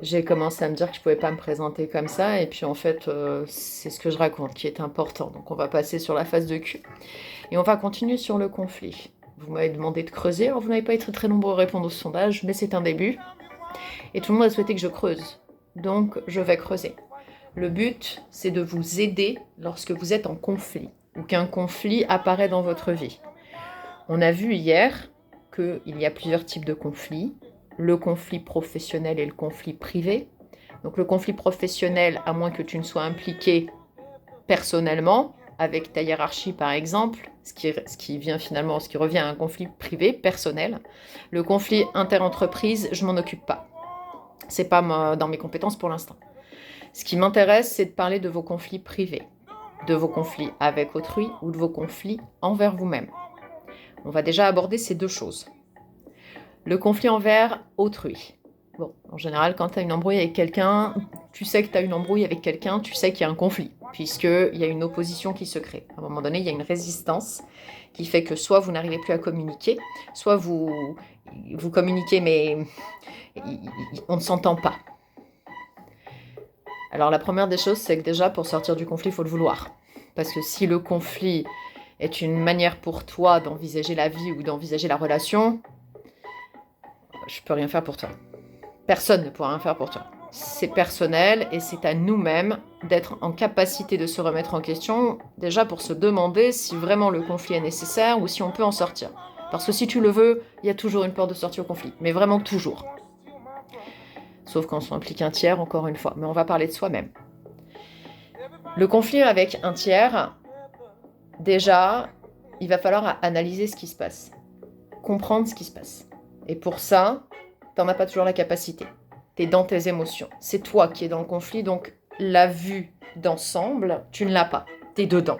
j'ai commencé à me dire que je pouvais pas me présenter comme ça, et puis en fait, c'est ce que je raconte qui est important. Donc on va passer sur la phase de Q. Et on va continuer sur le conflit. Vous m'avez demandé de creuser, alors vous n'avez pas été très nombreux à répondre au sondage, mais c'est un début. Et tout le monde a souhaité que je creuse. Donc je vais creuser. Le but, c'est de vous aider lorsque vous êtes en conflit, ou qu'un conflit apparaît dans votre vie. On a vu hier qu'il y a plusieurs types de conflits. Le conflit professionnel et le conflit privé. Donc le conflit professionnel, à moins que tu ne sois impliqué personnellement, avec ta hiérarchie par exemple, ce qui revient à un conflit privé, personnel. Le conflit inter-entreprise, je m'en occupe pas. C'est pas dans mes compétences pour l'instant. Ce qui m'intéresse, c'est de parler de vos conflits privés, de vos conflits avec autrui ou de vos conflits envers vous-même. On va déjà aborder ces deux choses. Le conflit envers autrui. Bon, en général, quand tu as une embrouille avec quelqu'un, tu sais que tu as une embrouille avec quelqu'un, tu sais qu'il y a un conflit, puisqu'il y a une opposition qui se crée. À un moment donné, il y a une résistance qui fait que soit vous n'arrivez plus à communiquer, soit vous communiquez, mais on ne s'entend pas. Alors la première des choses, c'est que déjà, pour sortir du conflit, il faut le vouloir. Parce que si le conflit est une manière pour toi d'envisager la vie ou d'envisager la relation, je peux rien faire pour toi. Personne ne pourra rien faire pour toi. C'est personnel et c'est à nous-mêmes d'être en capacité de se remettre en question, déjà pour se demander si vraiment le conflit est nécessaire ou si on peut en sortir. Parce que si tu le veux, il y a toujours une porte de sortie au conflit, mais vraiment toujours. Sauf quand on implique un tiers, encore une fois. Mais on va parler de soi-même. Le conflit avec un tiers, déjà, il va falloir analyser ce qui se passe. Comprendre ce qui se passe. Et pour ça, t'en as pas toujours la capacité. T'es dans tes émotions. C'est toi qui es dans le conflit, donc la vue d'ensemble, tu ne l'as pas. T'es dedans.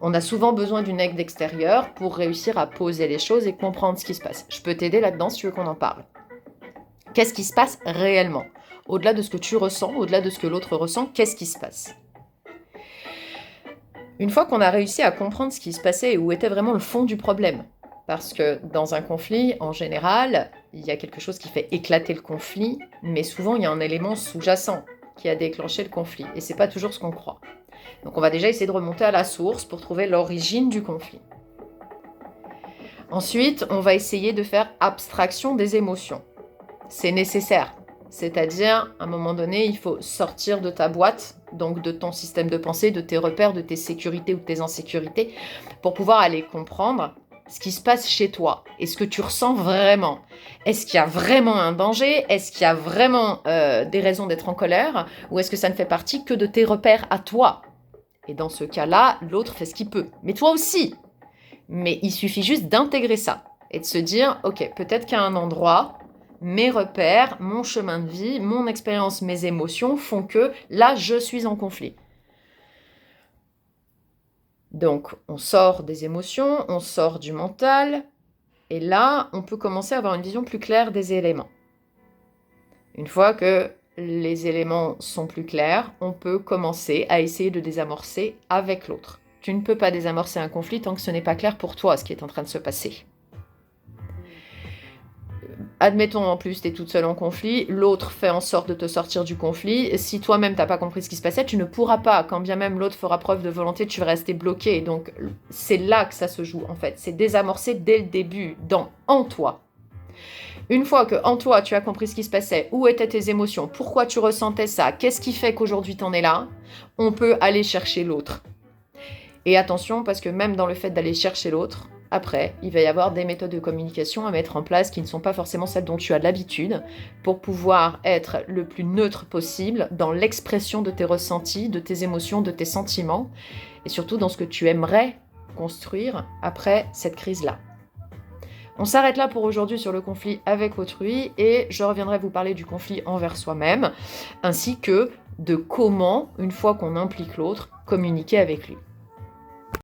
On a souvent besoin d'une aide extérieure pour réussir à poser les choses et comprendre ce qui se passe. Je peux t'aider là-dedans si tu veux qu'on en parle. Qu'est-ce qui se passe réellement? Au-delà de ce que tu ressens, au-delà de ce que l'autre ressent, qu'est-ce qui se passe? Une fois qu'on a réussi à comprendre ce qui se passait et où était vraiment le fond du problème, parce que dans un conflit, en général, il y a quelque chose qui fait éclater le conflit, mais souvent il y a un élément sous-jacent qui a déclenché le conflit, et c'est pas toujours ce qu'on croit. Donc on va déjà essayer de remonter à la source pour trouver l'origine du conflit. Ensuite, on va essayer de faire abstraction des émotions. C'est nécessaire. C'est-à-dire, à un moment donné, il faut sortir de ta boîte, donc de ton système de pensée, de tes repères, de tes sécurités ou de tes insécurités, pour pouvoir aller comprendre ce qui se passe chez toi et ce que tu ressens vraiment. Est-ce qu'il y a vraiment un danger? Est-ce qu'il y a vraiment des raisons d'être en colère? Ou est-ce que ça ne fait partie que de tes repères à toi? Et dans ce cas-là, l'autre fait ce qu'il peut. Mais toi aussi. Mais il suffit juste d'intégrer ça et de se dire, ok, peut-être qu'à un endroit, mes repères, mon chemin de vie, mon expérience, mes émotions font que là, je suis en conflit. Donc, on sort des émotions, on sort du mental, et là, on peut commencer à avoir une vision plus claire des éléments. Une fois que les éléments sont plus clairs, on peut commencer à essayer de désamorcer avec l'autre. Tu ne peux pas désamorcer un conflit tant que ce n'est pas clair pour toi ce qui est en train de se passer. Admettons en plus, tu es toute seule en conflit, l'autre fait en sorte de te sortir du conflit. Si toi-même t'as pas compris ce qui se passait, tu ne pourras pas, quand bien même l'autre fera preuve de volonté, tu vas rester bloqué. Donc c'est là que ça se joue en fait. C'est désamorcer dès le début, en toi. Une fois que en toi tu as compris ce qui se passait, où étaient tes émotions, pourquoi tu ressentais ça, qu'est-ce qui fait qu'aujourd'hui t'en es là, on peut aller chercher l'autre. Et attention, parce que même dans le fait d'aller chercher l'autre, après, il va y avoir des méthodes de communication à mettre en place qui ne sont pas forcément celles dont tu as l'habitude pour pouvoir être le plus neutre possible dans l'expression de tes ressentis, de tes émotions, de tes sentiments et surtout dans ce que tu aimerais construire après cette crise-là. On s'arrête là pour aujourd'hui sur le conflit avec autrui et je reviendrai vous parler du conflit envers soi-même ainsi que de comment, une fois qu'on implique l'autre, communiquer avec lui.